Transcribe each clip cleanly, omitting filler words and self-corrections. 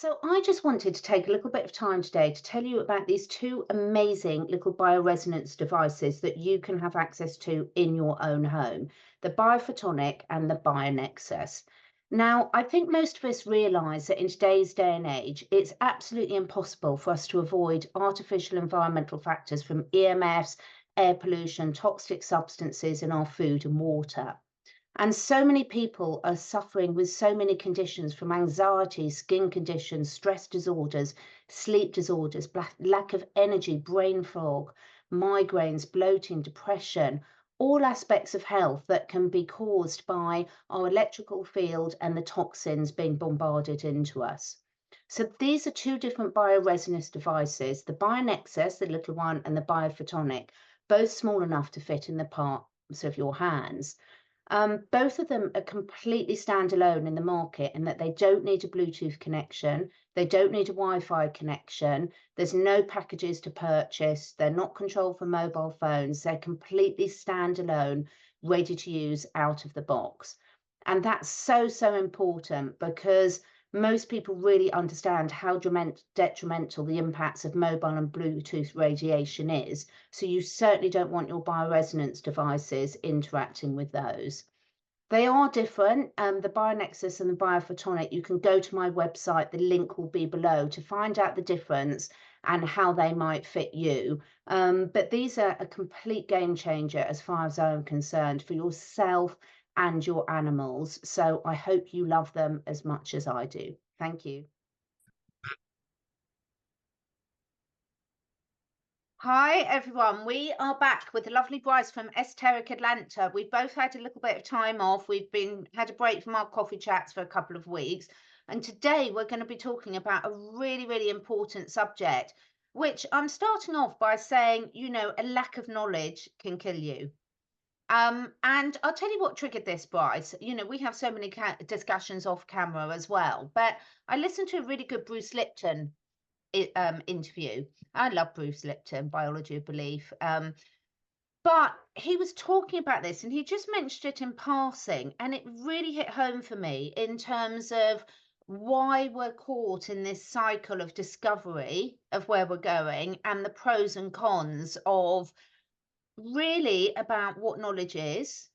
So I just wanted to take a little bit of time today to tell you about these two amazing little bioresonance devices that you can have access to in your own home, the Biophotonic and the Bionexus. Now, I think most of us realise that in today's day and age, it's absolutely impossible for us to avoid artificial environmental factors from EMFs, air pollution, toxic substances in our food and water. And so many people are suffering with so many conditions from anxiety, skin conditions, stress disorders, sleep disorders, lack of energy, brain fog, migraines, bloating, depression, all aspects of health that can be caused by our electrical field and the toxins being bombarded into us. So these are two different bioresonance devices, the Bionexus, the little one, and the Biophotonic, both small enough to fit in the palms of your hands. Both of them are completely standalone in the market in that they don't need a Bluetooth connection, they don't need a Wi-Fi connection, there's no packages to purchase, they're not controlled from mobile phones, they're completely standalone, ready to use out of the box. And that's so, so important because most people really understand how detrimental the impacts of mobile and Bluetooth radiation is. So you certainly don't want your bioresonance devices interacting with those. They are different. The Bionexus and the Biophotonic, you can go to my website, the link will be below to find out the difference and how they might fit you. But these are a complete game changer as far as I'm concerned for yourself and your animals. So I hope you love them as much as I do. Thank you. Hi everyone, we are back with the lovely Bryce from Esoteric Atlanta. We've both had a little bit of time off. We've had a break from our coffee chats for a couple of weeks, and today we're going to be talking about a really, really important subject, which I'm starting off by saying, a lack of knowledge can kill you. And I'll tell you what triggered this, Bryce. We have so many discussions off camera as well, but I listened to a really good Bruce Lipton interview. I love Bruce Lipton, Biology of Belief. But he was talking about this and he just mentioned it in passing, and it really hit home for me in terms of why we're caught in this cycle of discovery of where we're going and the pros and cons of really about what knowledge is,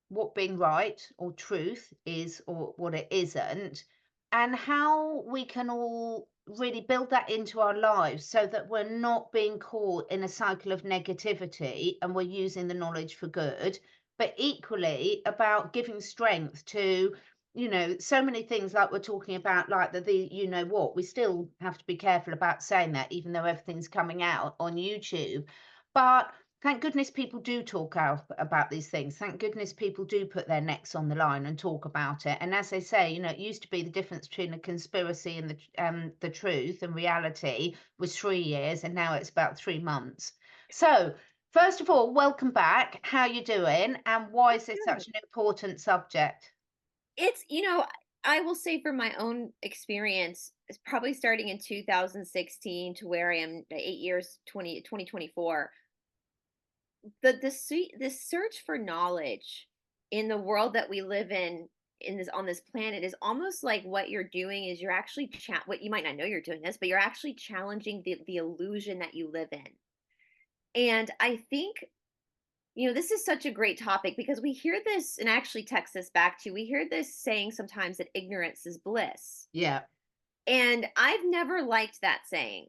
what being right or truth is or what it isn't, and how we can all really build that into our lives so that we're not being caught in a cycle of negativity and we're using the knowledge for good, but equally about giving strength to so many things like we're talking about, like what we still have to be careful about saying that even though everything's coming out on YouTube. But thank goodness people do talk out about these things. Thank goodness people do put their necks on the line and talk about it. And as they say, it used to be the difference between a conspiracy and the truth and reality was 3 years, and now it's about 3 months. So, first of all, welcome back. How you doing? And why is this Good. such an important subject? It's, I will say from my own experience, it's probably starting in 2016 to where I am 8 years, 2024. The search for knowledge in the world that we live in this on this planet is almost like what you're doing is you're actually what you might not know you're doing this, but you're actually challenging the illusion that you live in. And I think this is such a great topic because we hear this and actually text this back to you. We hear this saying sometimes that ignorance is bliss. Yeah. And I've never liked that saying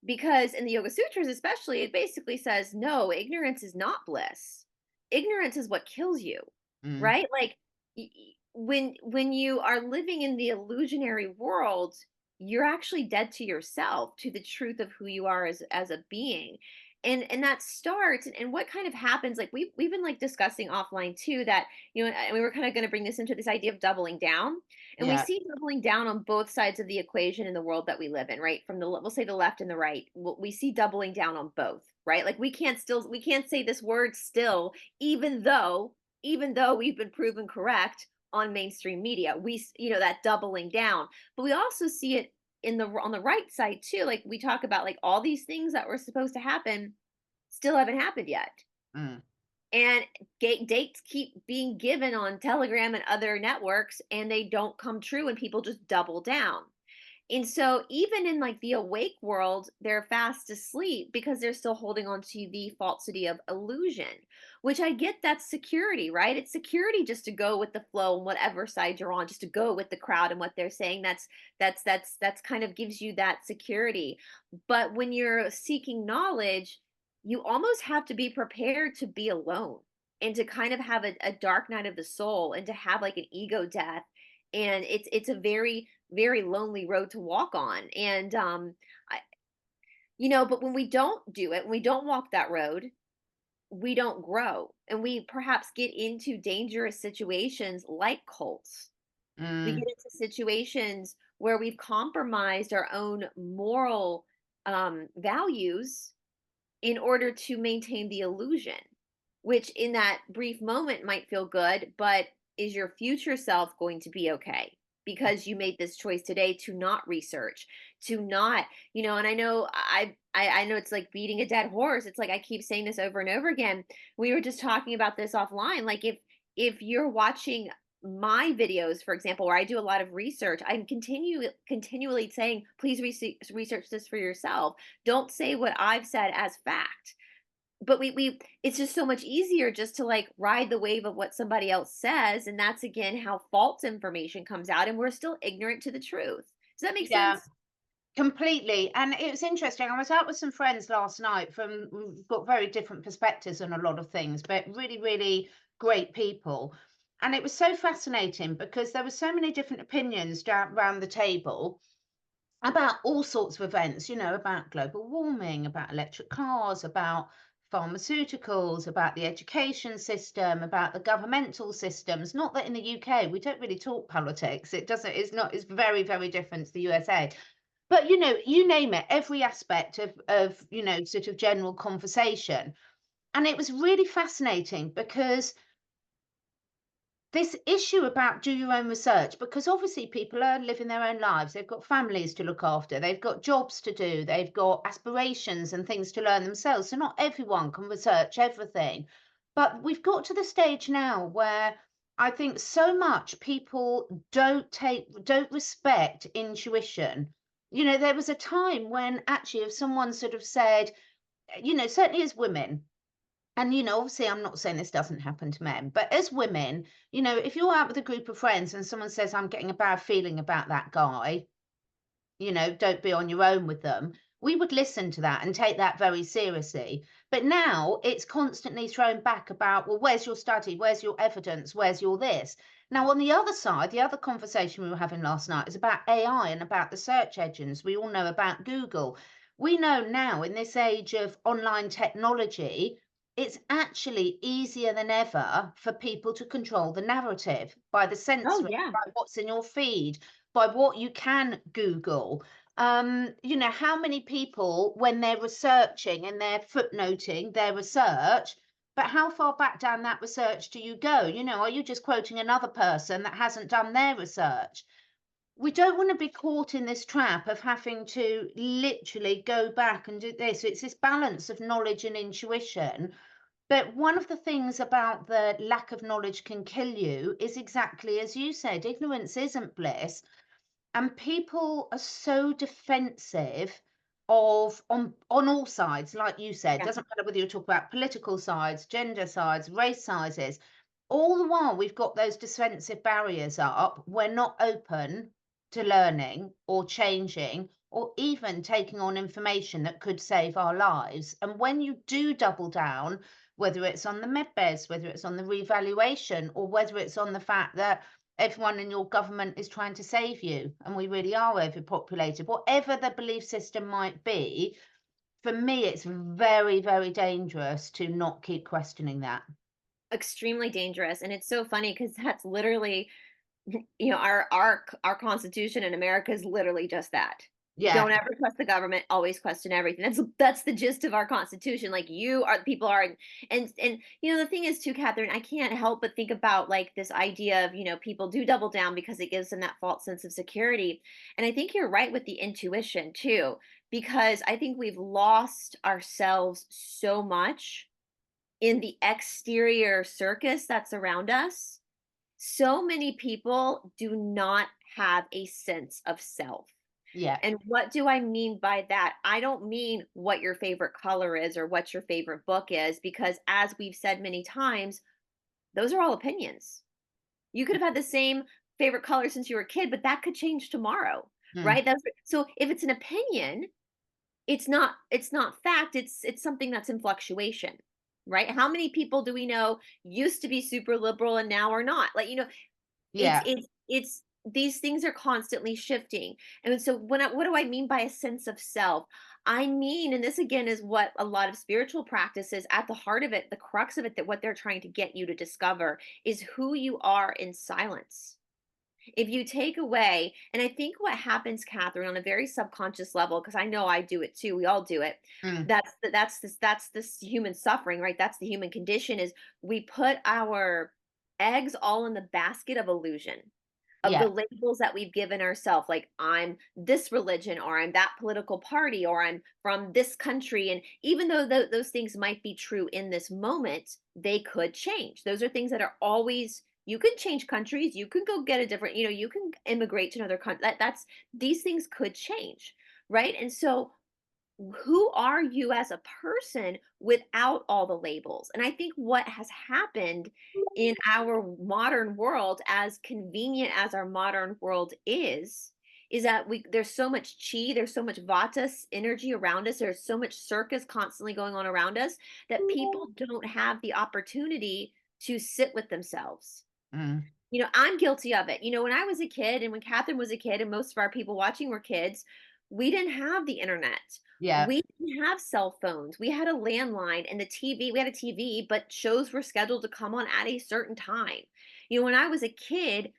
because in the Yoga Sutras, especially, it basically says, no, ignorance is not bliss. Ignorance is what kills you, Mm. right? Like when you are living in the illusionary world, you're actually dead to yourself, to the truth of who you are as a being. And that starts and what kind of happens, like we've been like discussing offline too, that and we were kind of going to bring this into this idea of doubling down, and we Yeah. see doubling down on both sides of the equation in the world that we live in, right? From we'll say the left and the right, we see doubling down on both, right? Like we can't say this word still, even though we've been proven correct on mainstream media. That doubling down, but we also see it on the right side too. Like we talk about, like, all these things that were supposed to happen still haven't happened yet, Mm. and dates keep being given on Telegram and other networks, and they don't come true, and people just double down. And so even in like the awake world, they're fast asleep because they're still holding on to the falsity of illusion, which I get, that's security, right? It's security just to go with the flow and whatever side you're on, just to go with the crowd and what they're saying. That's kind of gives you that security. But when you're seeking knowledge, you almost have to be prepared to be alone and to kind of have a dark night of the soul and to have like an ego death. And it's a very, very lonely road to walk on. And I, but when we don't do it, when we don't walk that road, we don't grow, and we perhaps get into dangerous situations like cults. We get Mm. into situations where we've compromised our own moral values in order to maintain the illusion, which in that brief moment might feel good, but is your future self going to be okay? Because you made this choice today to not research, to not, and I know I know it's like beating a dead horse. It's like I keep saying this over and over again. We were just talking about this offline. Like if you're watching my videos, for example, where I do a lot of research, I'm continually saying, please research this for yourself. Don't say what I've said as fact. But we it's just so much easier just to like ride the wave of what somebody else says, and that's again how false information comes out, and we're still ignorant to the truth. Does that make Yeah. sense? Completely. And it was interesting. I was out with some friends last night we've got very different perspectives on a lot of things, but really, really great people. And it was so fascinating because there were so many different opinions around the table about all sorts of events, about global warming, about electric cars, about pharmaceuticals, about the education system, about the governmental systems. Not that in the UK we don't really talk politics. It's very, very different to the USA. But you name it, every aspect of sort of general conversation. And it was really fascinating because this issue about do your own research, because obviously people are living their own lives, they've got families to look after, they've got jobs to do, they've got aspirations and things to learn themselves, so not everyone can research everything. But we've got to the stage now where I think so much people don't respect intuition. There was a time when actually if someone sort of said, certainly as women, and obviously I'm not saying this doesn't happen to men, but as women, if you're out with a group of friends and someone says, I'm getting a bad feeling about that guy, don't be on your own with them, we would listen to that and take that very seriously. But now it's constantly thrown back about, well, where's your study? Where's your evidence? Where's your this? Now, on the other side, the other conversation we were having last night is about AI and about the search engines. We all know about Google. We know now in this age of online technology, it's actually easier than ever for people to control the narrative by the Oh censoring, yeah. by what's in your feed, by what you can Google. How many people, when they're researching and they're footnoting their research, but how far back down that research do you go? Are you just quoting another person that hasn't done their research? We don't want to be caught in this trap of having to literally go back and do this. It's this balance of knowledge and intuition. But one of the things about the lack of knowledge can kill you is exactly as you said, ignorance isn't bliss. And people are so defensive of on all sides, like you said, Yeah. doesn't matter whether you talk about political sides, gender sides, race sizes. All the while we've got those defensive barriers up, we're not open to learning or changing or even taking on information that could save our lives. And when you do double down, whether it's on the medbeds, whether it's on the revaluation, or whether it's on the fact that everyone in your government is trying to save you and we really are overpopulated, whatever the belief system might be, for me it's very, very dangerous to not keep questioning that. Extremely dangerous. And it's so funny because that's literally, our constitution in America is literally just that. Yeah. Don't ever trust the government, always question everything. That's the gist of our constitution. Like you are people are, and the thing is too, Catherine, I can't help but think about like this idea of, people do double down because it gives them that false sense of security. And I think you're right with the intuition too, because I think we've lost ourselves so much in the exterior circus that's around us. So many people do not have a sense of self. Yeah. And what do I mean by that? I don't mean what your favorite color is or what your favorite book is, because as we've said many times, those are all opinions. You could have had the same favorite color since you were a kid, but that could change tomorrow, Mm. right? So if it's an opinion, it's not fact, it's something that's in fluctuation, right? How many people do we know used to be super liberal and now are not? Like, it's Yeah. it's these things are constantly shifting. And so what do I mean by a sense of self? I mean, and this again is what a lot of spiritual practices at the heart of it, the crux of it, that what they're trying to get you to discover is who you are in silence. If you take away, and I think what happens, Catherine, on a very subconscious level, because I know I do it too, we all do it. Mm. That's this human suffering, right? That's the human condition, is we put our eggs all in the basket of illusion, of Yeah. the labels that we've given ourselves, like I'm this religion, or I'm that political party, or I'm from this country. And even though those things might be true in this moment, they could change. Those are things that are always, you can change countries, you can go get a different, you can immigrate to another country. That's, these things could change, right? And so who are you as a person without all the labels? And I think what has happened in our modern world, as convenient as our modern world is that there's so much chi, there's so much energy around us, there's so much circus constantly going on around us, that people don't have the opportunity to sit with themselves. Mm. I'm guilty of it. When I was a kid, and when Catherine was a kid, and most of our people watching were kids, we didn't have the internet. Yeah. We didn't have cell phones. We had a landline and the TV. We had a TV, but shows were scheduled to come on at a certain time. When I was a kid,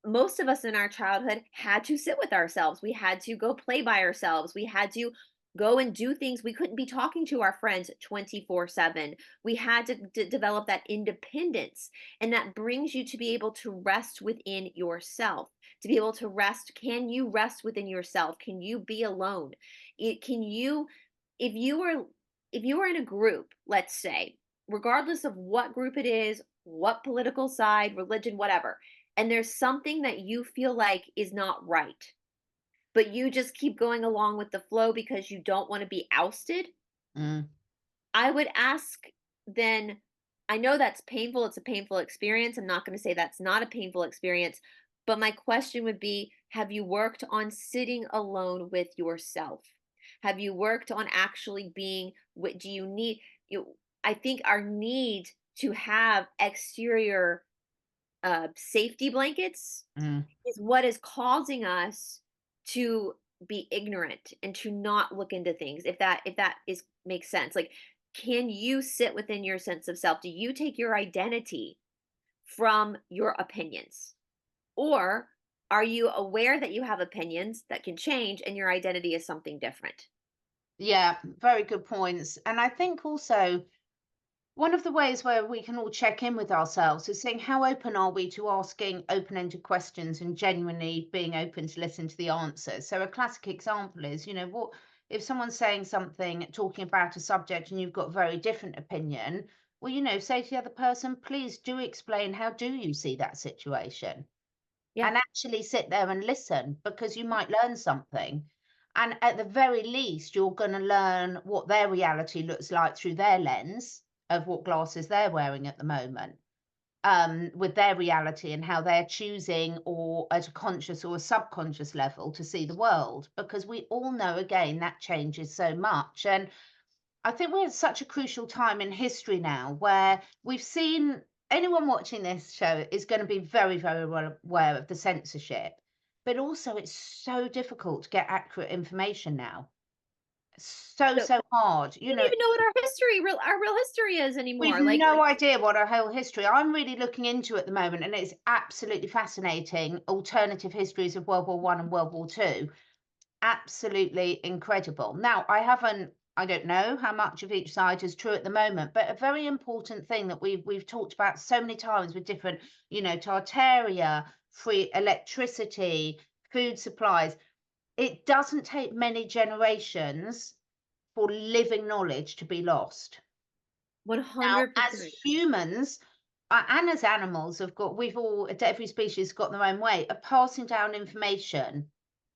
most of us in our childhood had to sit with ourselves. We had to go play by ourselves. We had to go and do things. We couldn't be talking to our friends 24/7. We had to develop that independence. And that brings you to be able to rest within yourself, to be able to rest. Can you rest within yourself? Can you be alone? Can you, if you were, if you were in a group, let's say, regardless of what group it is, what political side, religion, whatever, and there's something that you feel like is not right, but you just keep going along with the flow because you don't want to be ousted, Mm. I would ask then, I know that's painful, it's a painful experience. I'm not going to say that's not a painful experience, but my question would be, have you worked on sitting alone with yourself? Have you worked on actually being, what do you need? I think our need to have exterior safety blankets Mm. is what is causing us to be ignorant and to not look into things. If that is makes sense. Like, can you sit within your sense of self? Do you take your identity from your opinions? Or are you aware that you have opinions that can change and your identity is something different? Yeah, very good points. And I think also one of the ways where we can all check in with ourselves is saying, how open are we to asking open-ended questions and genuinely being open to listen to the answers? So a classic example is, what if someone's saying something, talking about a subject, and you've got a very different opinion? Well, say to the other person, please do explain, how do you see that situation? Yeah. And actually sit there and listen, because you might learn something. And at the very least, you're going to learn what their reality looks like through their lens of what glasses they're wearing at the moment, with their reality and how they're choosing, or at a conscious or a subconscious level, to see the world. Because we all know, again, that changes so much. And I think we're at such a crucial time in history now, where we've seen, anyone watching this show is going to be very, very well aware of the censorship, but also it's so difficult to get accurate information now. So, So so hard. we don't even know what our real history is We've anymore. no idea what our whole history. I'm really looking into at the moment, and it's absolutely fascinating. Alternative histories of World War One and World War Two. Absolutely incredible. Now, I don't know how much of each side is true at the moment, but a very important thing that we've talked about so many times with different, Tartaria, free electricity, food supplies. It doesn't take many generations for living knowledge to be lost. Now, as 100%. humans, and as animals, every species got their own way of passing down information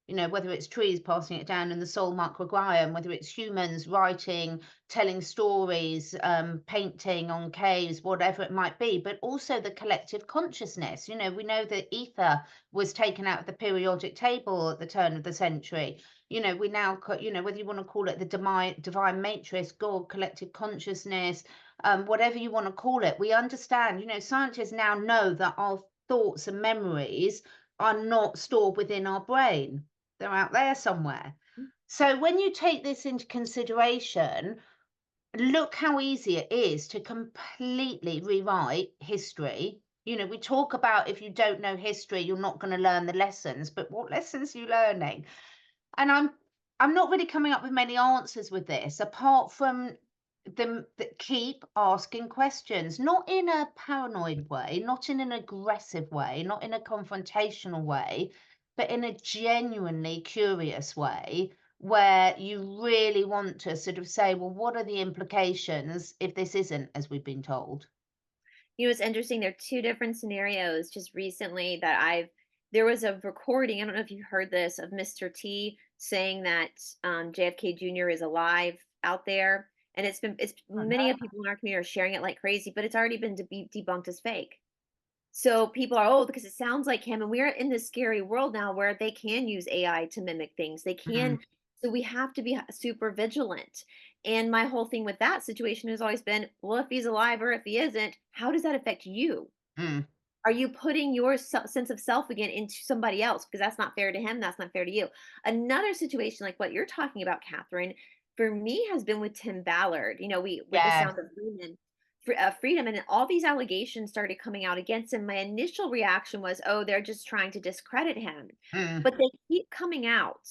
You know, whether it's trees passing it down in the soul microbiome, whether it's humans writing, telling stories, painting on caves, whatever it might be, but also the collective consciousness. You know, we know that ether was taken out of the periodic table at the turn of the century. You know, we now, you know, whether you want to call it the divine matrix, God, collective consciousness, whatever you want to call it, we understand, you know, scientists now know that our thoughts and memories are not stored within our brain. They're out there somewhere. So when you take this into consideration, look how easy it is to completely rewrite history. You know, we talk about if you don't know history, you're not going to learn the lessons, but what lessons are you learning? And I'm not really coming up with many answers with this, apart from them that keep asking questions, not in a paranoid way, not in an aggressive way, not in a confrontational way, but in a genuinely curious way where you really want to sort of say, well, what are the implications if this isn't as we've been told? You know, it's interesting. There are two different scenarios just recently that there was a recording. I don't know if you heard this of Mr. T saying that JFK Jr. is alive out there. And it's Oh, many no. of people in our community are sharing it like crazy, but it's already been debunked as fake. So people are, oh, because it sounds like him. And we're in this scary world now where they can use AI to mimic things. They Mm, can. So we have to be super vigilant. And my whole thing with that situation has always been, well, if he's alive or if he isn't, how does that affect you? mm. Are you putting your sense of self again into somebody else? Because that's not fair to him. That's not fair to you. Another situation like what you're talking about, Catherine, for me has been with Tim Ballard. You know, we with the Yes. Sound of Freedom, freedom, and then all these allegations started coming out against him. My initial reaction was, oh, they're just trying to discredit him, Mm. but they keep coming out.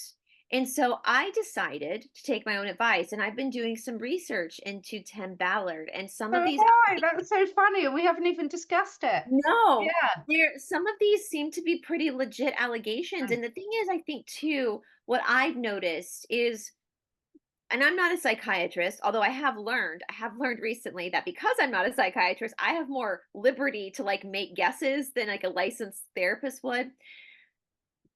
And so I decided to take my own advice, and I've been doing some research into Tim Ballard and some So of have these. I. That's so funny, and we haven't even discussed it. No, Yeah. some of these seem to be pretty legit allegations, Mm. and the thing is, I think too, what I've noticed is, and I'm not a psychiatrist, although I have learned recently that because I'm not a psychiatrist, I have more liberty to, like, make guesses than, like, a licensed therapist would.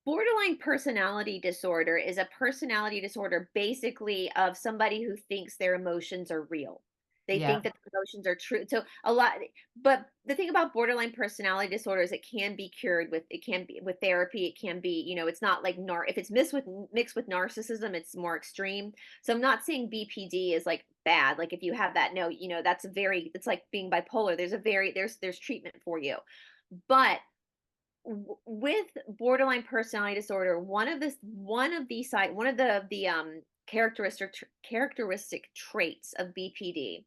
Borderline personality disorder is a personality disorder basically of somebody who thinks their emotions are real. They Yeah. think that their emotions are true. So a lot, but the thing about borderline personality disorder is it can be cured with, it can be with therapy. It can be, you know, it's not like if it's mixed with narcissism, it's more extreme. So I'm not saying BPD is like bad. Like if you have that, no, you know, it's like being bipolar. There's treatment for you. But with borderline personality disorder, one of the characteristic traits of BPD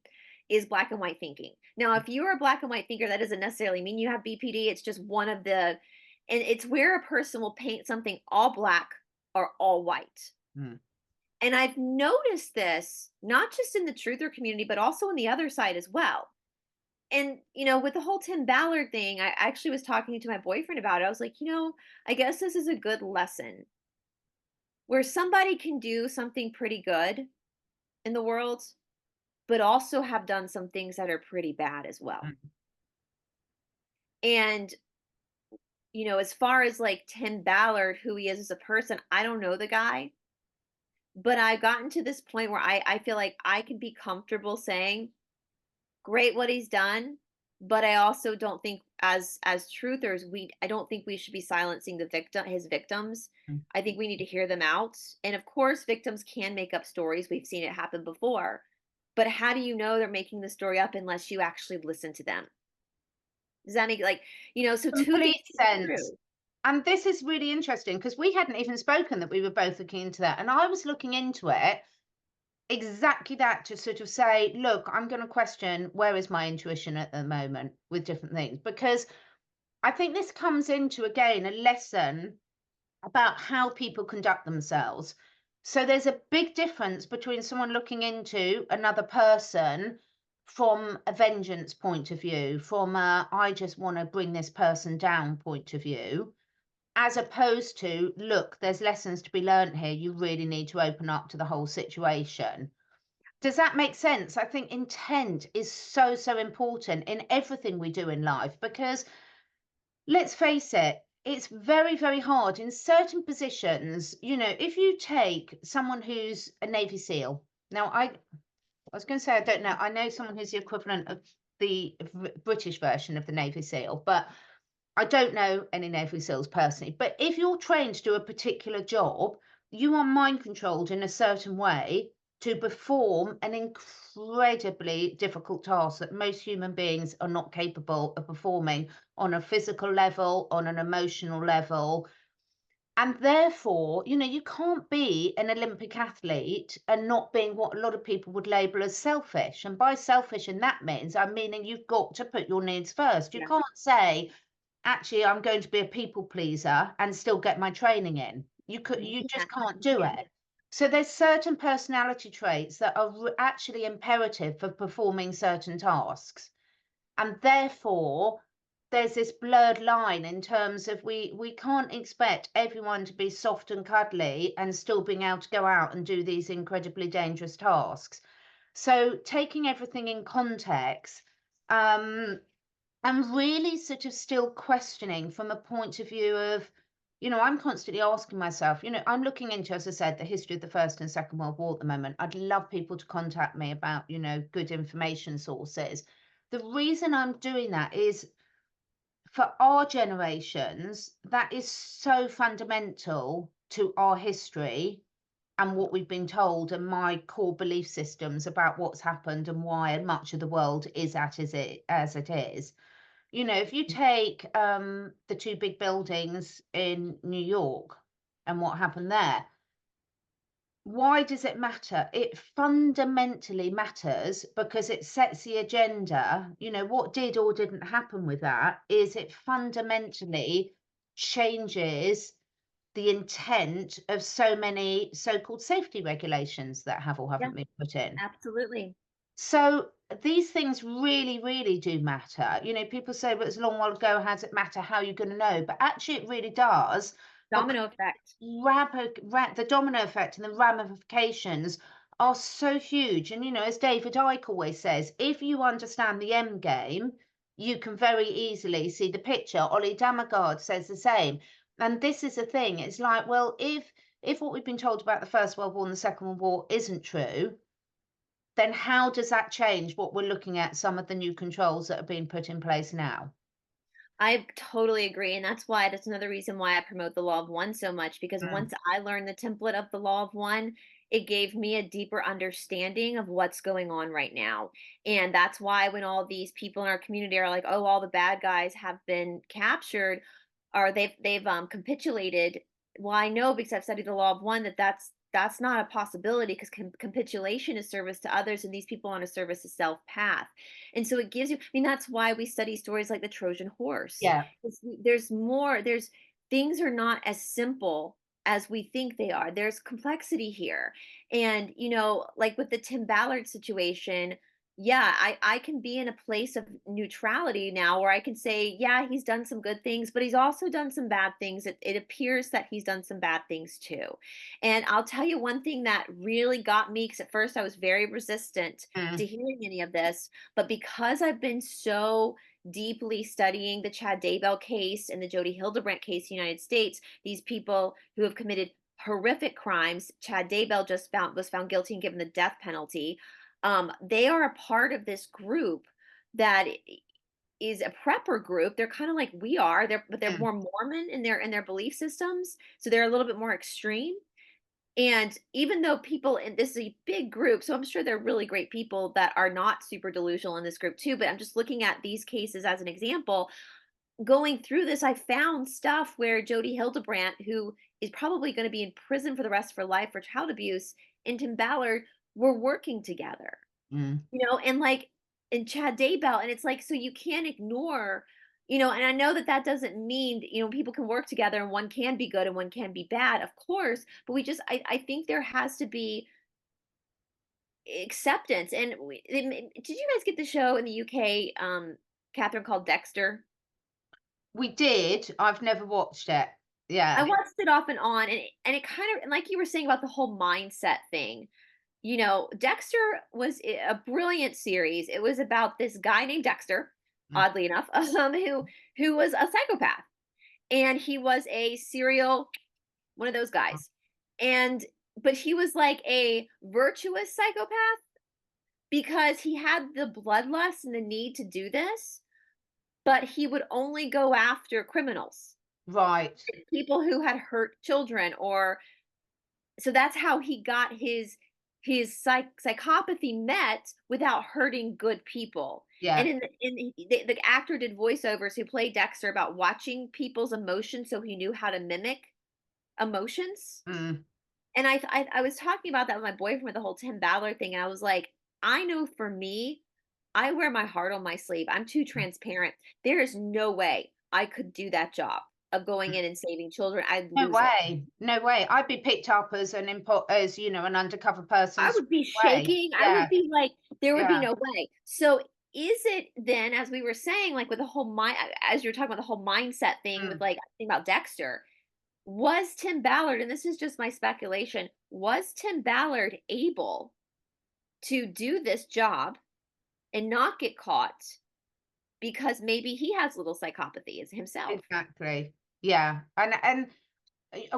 is black and white thinking. Now, if you're a black and white thinker, that doesn't necessarily mean you have BPD. It's just one of the, and it's where a person will paint something all black or all white. Mm. And I've noticed this not just in the truther community, but also on the other side as well. And, you know, with the whole Tim Ballard thing, I actually was talking to my boyfriend about it. I was like, you know, I guess this is a good lesson where somebody can do something pretty good in the world, but also have done some things that are pretty bad as well. Mm. And, you know, as far as like Tim Ballard, who he is as a person, I don't know the guy, but I've gotten to this point where I feel like I can be comfortable saying, great what he's done, but I also don't think as truthers, I don't think we should be silencing his victims. Mm. I think we need to hear them out. And of course, victims can make up stories. We've seen it happen before. But how do you know they're making the story up unless you actually listen to them? Does that make like, you know, so two things Complete can be sense. true. And this is really interesting because we hadn't even spoken that we were both looking into that. And I was looking into it exactly that to sort of say, look, I'm going to question where is my intuition at the moment with different things. Because I think this comes into, again, a lesson about how people conduct themselves. So there's a big difference between someone looking into another person from a vengeance point of view, from a I just want to bring this person down point of view, as opposed to, look, there's lessons to be learned here. You really need to open up to the whole situation. Does that make sense? I think intent is so, so important in everything we do in life because let's face it, It's very, very hard in certain positions. You know, if you take someone who's a Navy SEAL, now I was going to say I don't know. I know someone who's the equivalent of the British version of the Navy SEAL, but I don't know any Navy SEALs personally. But if you're trained to do a particular job, you are mind controlled in a certain way to perform an incredibly difficult task that most human beings are not capable of performing on a physical level, on an emotional level. And therefore, you know, you can't be an Olympic athlete and not being what a lot of people would label as selfish. And by selfish in that means, I'm meaning you've got to put your needs first. You Yeah. can't say, actually, I'm going to be a people pleaser and still get my training in. You just can't do Yeah. it. So there's certain personality traits that are actually imperative for performing certain tasks. And therefore, there's this blurred line in terms of we can't expect everyone to be soft and cuddly and still being able to go out and do these incredibly dangerous tasks. So taking everything in context, I'm really sort of still questioning from a point of view of, you know, I'm constantly asking myself, you know, I'm looking into, as I said, the history of the First and Second World War at the moment. I'd love people to contact me about, you know, good information sources. The reason I'm doing that is for our generations, that is so fundamental to our history and what we've been told and my core belief systems about what's happened and why much of the world is as it is. You know, if you take the two big buildings in New York and what happened there, why does it matter? It fundamentally matters because it sets the agenda. You know, what did or didn't happen with that is it fundamentally changes the intent of so many so-called safety regulations that have or Yeah, haven't been put in. absolutely. So these things really, really do matter. You know, people say, but it's a long while ago, how does it matter how you're going to know? But actually, it really does. Because Domino effect. the domino effect and the ramifications are so huge. And, you know, as David Icke always says, if you understand the end game, you can very easily see the picture. Ollie Damagard says the same. And this is the thing. It's like, well, if what we've been told about the First World War and the Second World War isn't true, then how does that change what we're looking at, some of the new controls that are being put in place now? I totally agree. And that's another reason why I promote the law of one so much, because Mm. once I learned the template of the law of one, it gave me a deeper understanding of what's going on right now. And that's why when all these people in our community are like, oh, all the bad guys have been captured or they've capitulated. Well, I know because I've studied the law of one that that's not a possibility because capitulation is service to others and these people on a service to self path. And so it gives you, I mean, that's why we study stories like the Trojan horse. Yeah. There's more, there's things are not as simple as we think they are. There's complexity here. And, you know, like with the Tim Ballard situation, yeah, I can be in a place of neutrality now where I can say, yeah, he's done some good things, but he's also done some bad things. It appears that he's done some bad things too. And I'll tell you one thing that really got me, because at first I was very resistant Mm. to hearing any of this, but because I've been so deeply studying the Chad Daybell case and the Jodi Hildebrandt case in the United States, these people who have committed horrific crimes. Chad Daybell was found guilty and given the death penalty. They are a part of this group that is a prepper group. They're kind of like we are. They're Mm. more Mormon in their belief systems, so they're a little bit more extreme. And even though people in this is a big group, so I'm sure they're really great people that are not super delusional in this group too. But I'm just looking at these cases as an example. Going through this, I found stuff where Jodi Hildebrandt, who is probably going to be in prison for the rest of her life for child abuse, and Tim Ballard were working together, Mm. you know, and like, and Chad Daybell, and it's like, so you can't ignore, you know, and I know that that doesn't mean, you know, people can work together and one can be good and one can be bad, of course, but I think there has to be acceptance. And did you guys get the show in the UK, Catherine called Dexter? We did. I've never watched it. I Yeah. watched it off and on, and it kind of, and like you were saying about the whole mindset thing, you know, Dexter was a brilliant series. It was about this guy named Dexter, Mm. oddly enough, who was a psychopath. and he was a serial, one of those guys. But he was like a virtuous psychopath because he had the bloodlust and the need to do this, but he would only go after criminals, Right. people who had hurt children, or so that's how he got his psychopathy met without hurting good people. Yeah. And the actor did voiceovers who played Dexter about watching people's emotions so he knew how to mimic emotions. Mm. And I was talking about that with my boyfriend with the whole Tim Ballard thing, and I was like, I know for me, I wear my heart on my sleeve. I'm too transparent. There is no way I could do that job of going in and saving children. I'd No lose it. way. No way. I'd be picked up as an as, you know, an undercover person I would be straight away. shaking. I Yeah. would be like, there would be Yeah. no way. So is it then, as we were saying, like with the whole mind, as you're talking about the whole mindset thing with Mm. like, I think about Dexter, was Tim Ballard, and this is just my speculation, was Tim Ballard able to do this job and not get caught because maybe he has little psychopathy as himself? Exactly. Yeah. And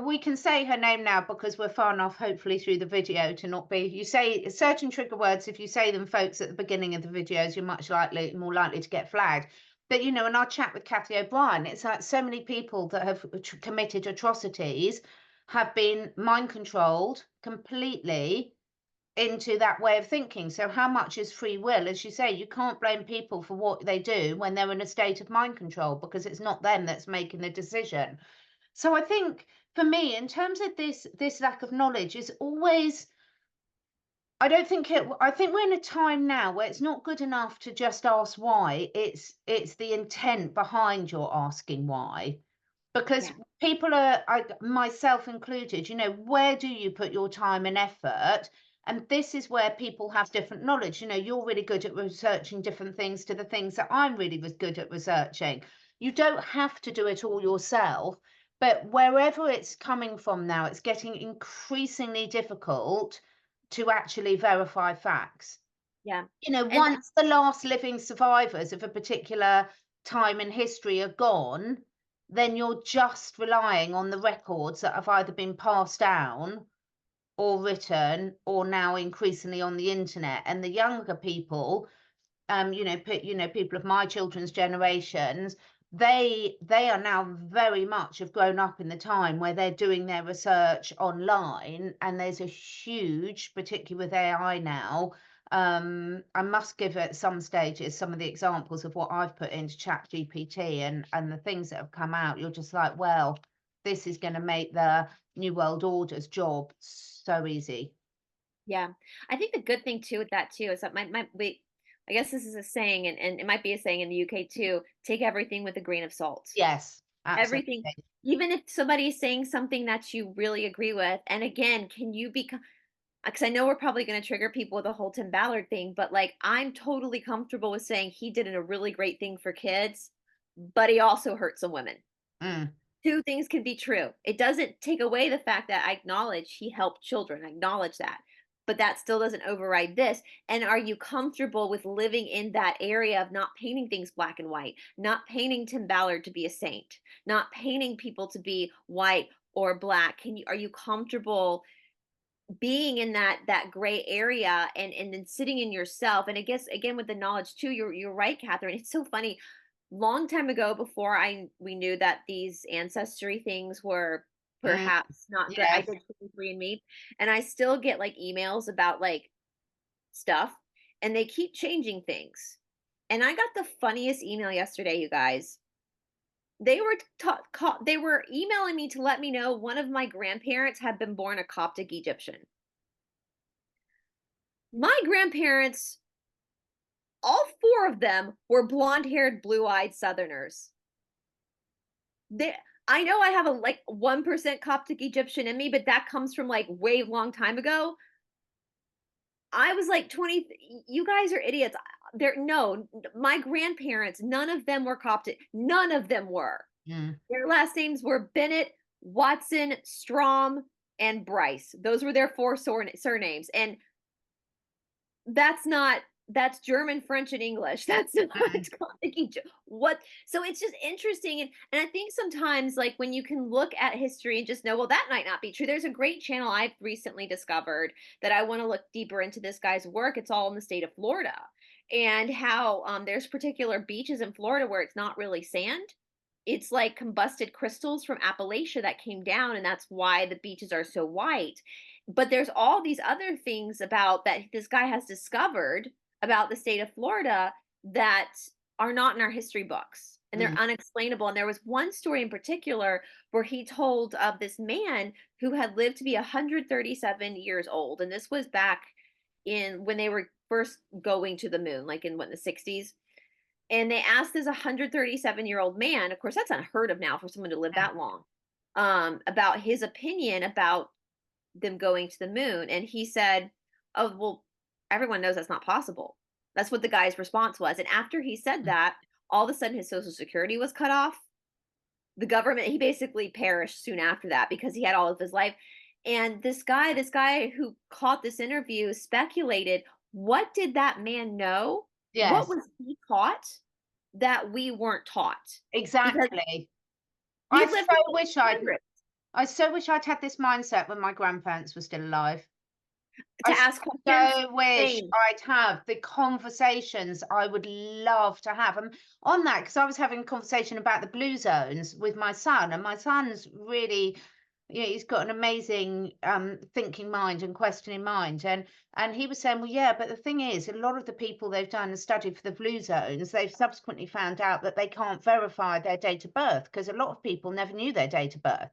we can say her name now because we're far enough, hopefully, through the video to not be. You say certain trigger words, if you say them, folks, at the beginning of the videos, you're more likely to get flagged. But, you know, in our chat with Cathy O'Brien, it's like so many people that have committed atrocities have been mind controlled completely into that way of thinking. So how much is free will? As you say, you can't blame people for what they do when they're in a state of mind control, because it's not them that's making the decision. So I think for me, in terms of this lack of knowledge, is always, I think we're in a time now where it's not good enough to just ask why. It's the intent behind your asking why. Because Yeah. people are, myself included, you know, where do you put your time and effort? And this is where people have different knowledge. You know, you're really good at researching different things to the things that I'm really was good at researching. You don't have to do it all yourself, but wherever it's coming from now, it's getting increasingly difficult to actually verify facts. Yeah. You know, And once the last living survivors of a particular time in history are gone, then you're just relying on the records that have either been passed down or written, or now increasingly on the internet. And the younger people, people of my children's generations, they are now very much have grown up in the time where they're doing their research online, and there's a huge, particularly with AI now. I must give at some stages some of the examples of what I've put into Chat GPT, and the things that have come out. You're just like, well, this is going to make the New World Order's job so easy. yeah, I think the good thing too with that too is that I guess this is a saying, and it might be a saying in the UK too, take everything with a grain of salt. Yes, Everything, absolutely. even if somebody is saying something that you really agree with, and again, can you become, because I know we're probably going to trigger people with the whole Tim Ballard thing, but like I'm totally comfortable with saying he did a really great thing for kids, but he also hurt some women. Mm. Two things can be true. It doesn't take away the fact that I acknowledge he helped children. I acknowledge that. But that still doesn't override this. And are you comfortable with living in that area of not painting things black and white, not painting Tim Ballard to be a saint, not painting people to be white or black? Are you comfortable being in that gray area, and then sitting in yourself? And I guess again with the knowledge too, you're right, Catherine. It's so funny. Long time ago, before we knew that these ancestry things were Mm. perhaps not good, I Yes. did 23andMe, and I still get like emails about like stuff, and they keep changing things. And I got the funniest email yesterday, you guys. They were emailing me to let me know one of my grandparents had been born a Coptic Egyptian. My grandparents, all four of them, were blonde-haired, blue-eyed Southerners. They I know I have a like 1% Coptic Egyptian in me, but that comes from like way long time ago. I was like 20, you guys are idiots. There no, my grandparents, none of them were Coptic. None of them were. Mm. Their last names were Bennett, Watson, Strom, and Bryce. Those were their four surnames. And that's not That's German, French, and English. That's what Mm, it's called. What? So it's just interesting, and I think sometimes, like, when you can look at history and just know, well, that might not be true. There's a great channel I've recently discovered that I want to look deeper into this guy's work. It's all in the state of Florida, and how there's particular beaches in Florida where it's not really sand. It's like combusted crystals from Appalachia that came down, and that's why the beaches are so white. But there's all these other things about that this guy has discovered about the state of Florida that are not in our history books, and they're mm. unexplainable. And there was one story in particular where he told of this man who had lived to be 137 years old. And this was back in when they were first going to the moon, like in what, the 60s. And they asked this 137-year-old man, of course, that's unheard of now for someone to live Yeah. that long, about his opinion about them going to the moon. And he said, oh, well, everyone knows that's not possible. That's what the guy's response was. And after he said Mm. that, all of a sudden his social security was cut off. The government, he basically perished soon after that because he had all of his life. And this guy who caught this interview speculated, what did that man know? What Yes, was he taught that we weren't taught? Because exactly. he lived in the 1800s I so wish I'd had this mindset when my grandparents were still alive. to I ask questions. so wish Same. I'd have the conversations I would love to have. And on that, because I was having a conversation about the blue zones with my son, and my son's really, he's got an amazing thinking mind and questioning mind. And he was saying, well, yeah, but the thing is, a lot of the people they've done a study for the blue zones, they've subsequently found out that they can't verify their date of birth because a lot of people never knew their date of birth.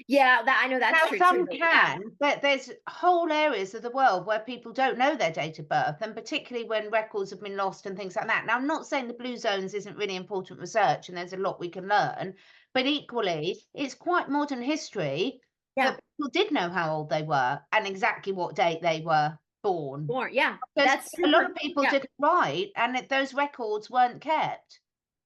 Yeah, that I know that's Now true too. some Yeah. can, but there's whole areas of the world where people don't know their date of birth, and particularly when records have been lost and things like that. Now, I'm not saying the blue zones isn't really important research and there's a lot we can learn, but equally, it's quite modern history Yeah. that people did know how old they were and exactly what date they were born. Born. Yeah. Because That's a lot super. of people Yeah. didn't write, and those records weren't kept.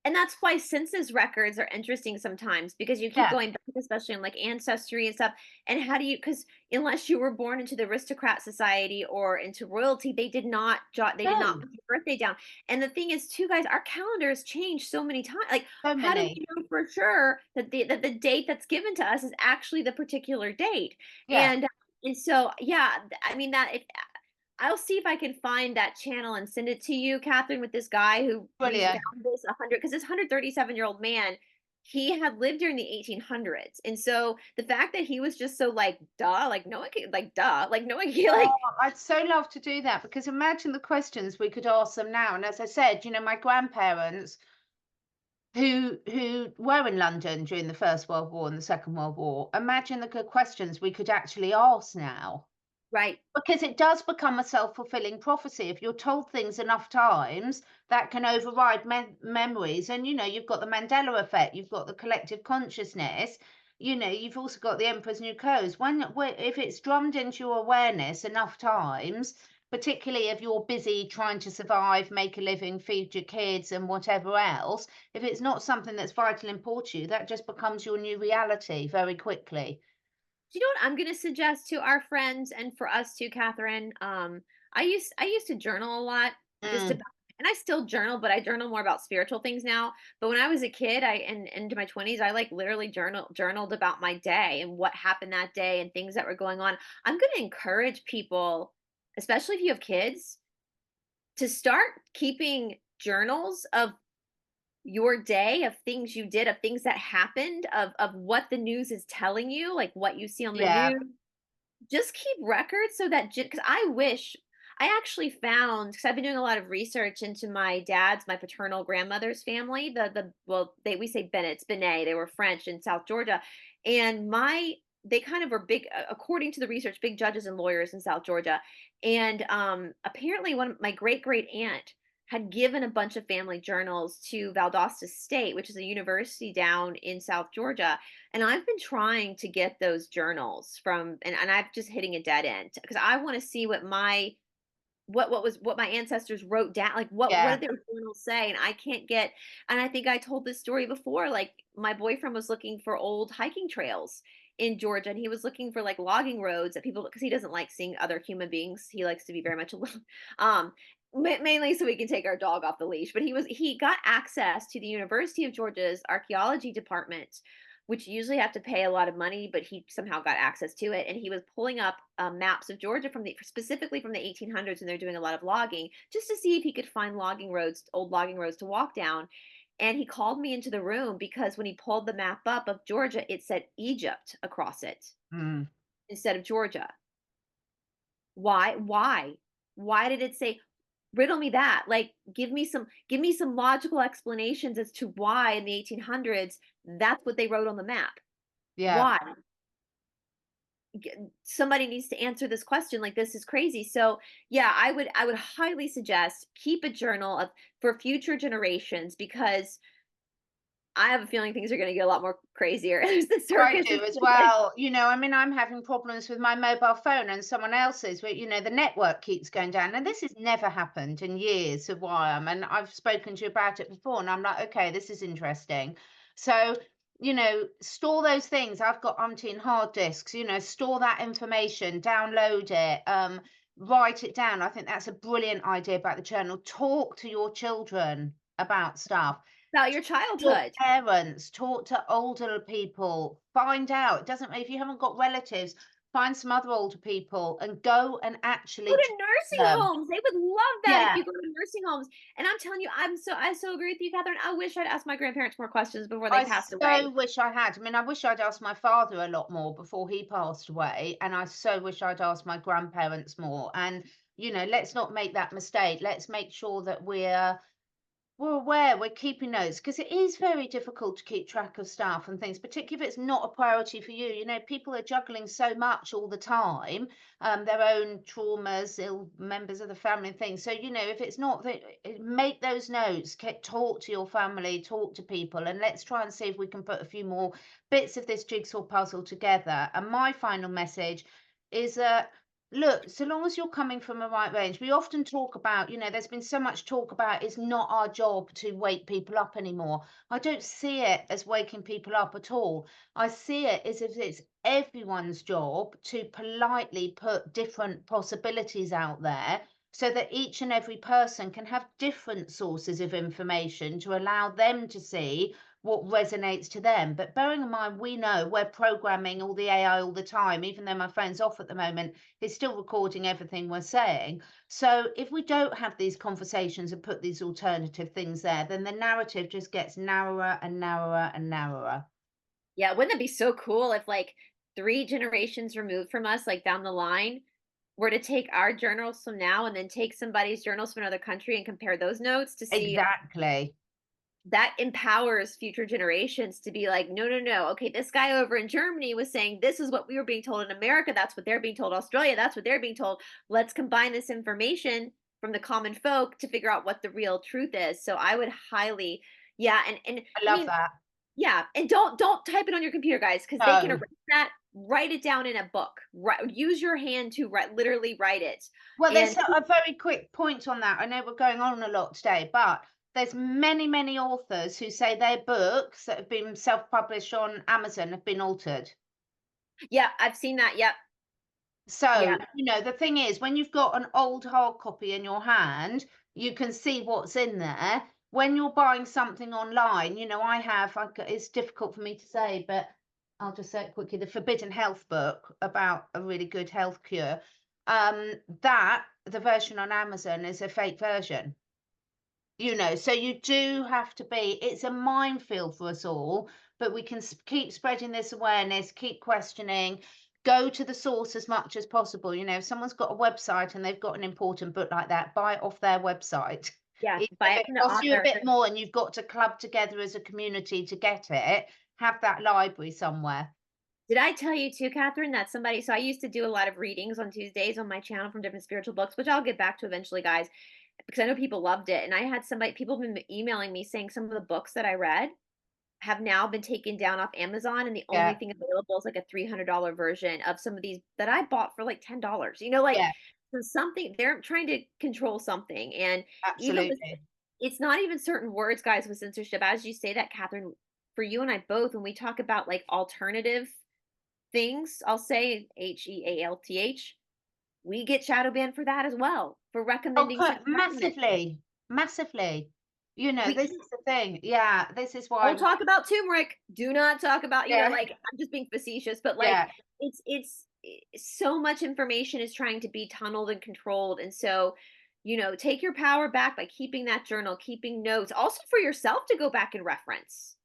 And that's why census records are interesting sometimes because you keep Yeah, going back, especially in like ancestry and stuff. And how do you, because unless you were born into the aristocrat society or into royalty, they did not jot, they did not no, put your birthday down. And the thing is, too, guys, our calendars change so many times. Like, so how do many. we know for sure that the date that's given to us is actually the particular date? Yeah, And so, yeah, I mean, that if I'll see if I can find that channel and send it to you, Catherine, with this guy who we brilliant. found this 100, because this 137-year-old man, he had lived during the 1800s. And so the fact that he was just so like, duh, like no one can, like, duh, like no one can, Oh, like, I'd so love to do that because imagine the questions we could ask them now. And as I said, my grandparents who were in London during the First World War and the Second World War, imagine the good questions we could actually ask now. right. Because it does become a self-fulfilling prophecy. If you're told things enough times, that can override memories. And you've got the Mandela effect, you've got the collective consciousness. You've also got the Emperor's New Clothes. If it's drummed into your awareness enough times, particularly if you're busy trying to survive, make a living, feed your kids, and whatever else, if it's not something that's vital important to you, that just becomes your new reality very quickly. Do you know what I'm going to suggest to our friends and for us too, Catherine? I used to journal a lot, just Mm, about, and I still journal, but I journal more about spiritual things now. But when I was a kid, I and into my 20s, I like literally journaled about my day and what happened that day and things that were going on. I'm going to encourage people, especially if you have kids, to start keeping journals of your day, of things you did, of things that happened, of what the news is telling you, like what you see on the yeah, news. Just keep records so that, because I wish I actually found, because I've been doing a lot of research into my paternal grandmother's family. Well, we say Bennett's, Benet. They were French in South Georgia, and they kind of were big, according to the research, big judges and lawyers in South Georgia. And apparently, one of my great great aunt had given a bunch of family journals to Valdosta State, which is a university down in South Georgia. And I've been trying to get those journals from, and I'm just hitting a dead end because I want to see what my ancestors wrote down, like what yeah. did their journals say. And I can't get, and I think I told this story before, like my boyfriend was looking for old hiking trails in Georgia, and he was looking for like logging roads that people, because he doesn't like seeing other human beings, he likes to be very much alone. um Mainly so we can take our dog off the leash, but he got access to the University of Georgia's archaeology department, which you usually have to pay a lot of money, but he somehow got access to it, and he was pulling up maps of Georgia from the specifically from the 1800s, and they're doing a lot of logging just to see if he could find logging roads, old logging roads to walk down. And he called me into the room because when he pulled the map up of Georgia, it said Egypt across it Mm. instead of Georgia. Why? Why? Why did it say riddle me that? Like, give me some logical explanations as to why in the 1800s that's what they wrote on the map. Yeah. Why? Somebody needs to answer this question. Like, this is crazy. So, yeah, I would highly suggest keep a journal of for future generations because I have a feeling things are going to get a lot more crazier as the I circus is. do as well. I mean, I'm having problems with my mobile phone and someone else's where, the network keeps going down. And this has never happened in years of why and I've spoken to you about it before, and I'm like, okay, this is interesting. So, store those things. I've got umpteen hard disks, store that information, download it, write it down. I think that's a brilliant idea about the journal. Talk to your children about stuff. About your Your childhood. parents, talk to older people, find out. It doesn't if you haven't got relatives, find some other older people and go and Go actually to talk to nursing them. homes. They would love that if Yeah. you go to nursing homes. And I'm telling you, I so agree with you, Catherine. I wish I'd asked my grandparents more questions before they I passed away. so wish I had. I mean, I wish I'd asked my father a lot more before he passed away. And I so wish I'd asked my grandparents more. And, let's not make that mistake. Let's make sure that we're aware, we're keeping notes because it is very difficult to keep track of stuff and things, particularly if it's not a priority for you. People are juggling so much all the time, their own traumas, ill members of the family and things. So, if it's not that, make those notes, talk to your family, talk to people, and let's try and see if we can put a few more bits of this jigsaw puzzle together. And my final message is that look, so long as you're coming from a right range, we often talk about, there's been so much talk about it's not our job to wake people up anymore. I don't see it as waking people up at all. I see it as if it's everyone's job to politely put different possibilities out there so that each and every person can have different sources of information to allow them to see what resonates to them. But bearing in mind, we know we're programming all the AI all the time, even though my phone's off at the moment, it's still recording everything we're saying. So if we don't have these conversations and put these alternative things there, then the narrative just gets narrower and narrower and narrower. Yeah, wouldn't it be so cool if like 3 generations removed from us, like down the line, were to take our journals from now and then take somebody's journals from another country and compare those notes to see Exactly. that empowers future generations to be like, no, no, no. Okay, this guy over in Germany was saying this is what we were being told in America. That's what they're being told. Australia, that's what they're being told. Let's combine this information from the common folk to figure out what the real truth is. So I would highly, yeah, and I I love mean, that. yeah, and don't type it on your computer, guys, because they can No. erase that. Write it down in a book. Use your hand to literally write it. Well, there's And a very quick point on that. I know we're going on a lot today, but there's many, many authors who say their books that have been self-published on Amazon have been altered. yeah, I've seen that. Yep. So, Yeah. the thing is, when you've got an old hard copy in your hand, you can see what's in there. When you're buying something online, it's difficult for me to say, but I'll just say it quickly, the Forbidden Health book about a really good health cure, the version on Amazon is a fake version. So you do have to it's a minefield for us all, but we can keep spreading this awareness, keep questioning, go to the source as much as possible. If someone's got a website and they've got an important book like that, buy it off their website. Yeah. Even Buy if it it from the costs you a author. bit more and you've got to club together as a community to get it, have that library somewhere. Did I tell you too, Catherine, that somebody, so I used to do a lot of readings on Tuesdays on my channel from different spiritual books, which I'll get back to eventually, guys, because I know people loved it. And I had people have been emailing me saying some of the books that I read have now been taken down off Amazon. And the only Yeah, thing available is like a $300 version of some of these that I bought for like $10. Like yeah, so something they're trying to control something. And even with absolutely. it's not even certain words, guys, with censorship. As you say that, Catherine, for you and I both, when we talk about like alternative things, I'll say HEALTH, we get shadow banned for that as well. for Oh, recommending certain supplements. massively. You know, We this is the thing. Yeah, this is why. don't talk about turmeric. Do not talk about, Yeah, like, I'm just being facetious, but like yeah. it's so much information is trying to be tunneled and controlled. And so, take your power back by keeping that journal, keeping notes, also for yourself to go back and reference.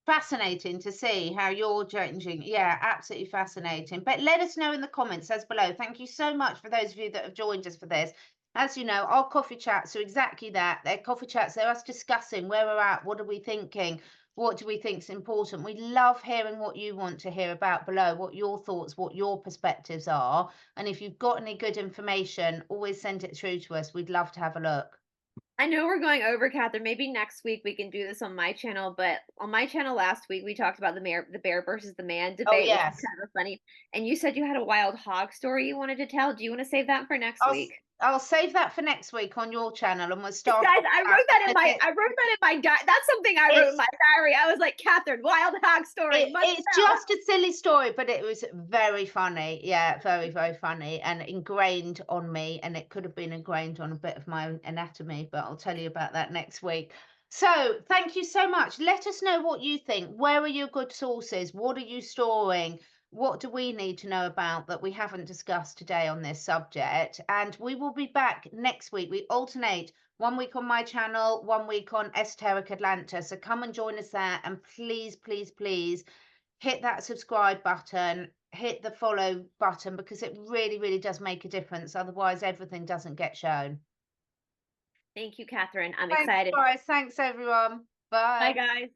Fascinating to see how you're changing. Yeah, absolutely fascinating. But let us know in the comments as below. Thank you so much for those of you that have joined us for this. As you know, our coffee chats are exactly that. They're coffee chats. They're us discussing where we're at. What are we thinking? What do we think is important? We love hearing what you want to hear about below, what your thoughts, what your perspectives are. And if you've got any good information, always send it through to us. We'd love to have a look. I know we're going over, Catherine. Maybe next week we can do this on my channel. But on my channel last week, we talked about the bear versus the man Oh, debate, which was yes. kind of funny. And you said you had a wild hog story you wanted to tell. Do you want to save that for next I'll week? I'll save that for next week on your channel, and we'll start Guys, off with I wrote that in my diary. That's something I wrote in it's my diary. I was like, Catherine, wild hog story, must it's tell. just a silly story, but it was very funny. Yeah, very, very funny and ingrained on me, and it could have been ingrained on a bit of my own anatomy, but I'll tell you about that next week. So thank you so much. Let us know what you think. Where are your good sources? What are you storing? What do we need to know about that we haven't discussed today on this subject? And we will be back next week. We alternate 1 week on my channel, 1 week on Esoteric Atlanta. So come and join us there. And please, please, please hit that subscribe button, hit the follow button, because it really, really does make a difference. Otherwise, everything doesn't get shown. Thank you, Catherine. I'm Thanks, excited. guys. Thanks, everyone. Bye, Bye. guys.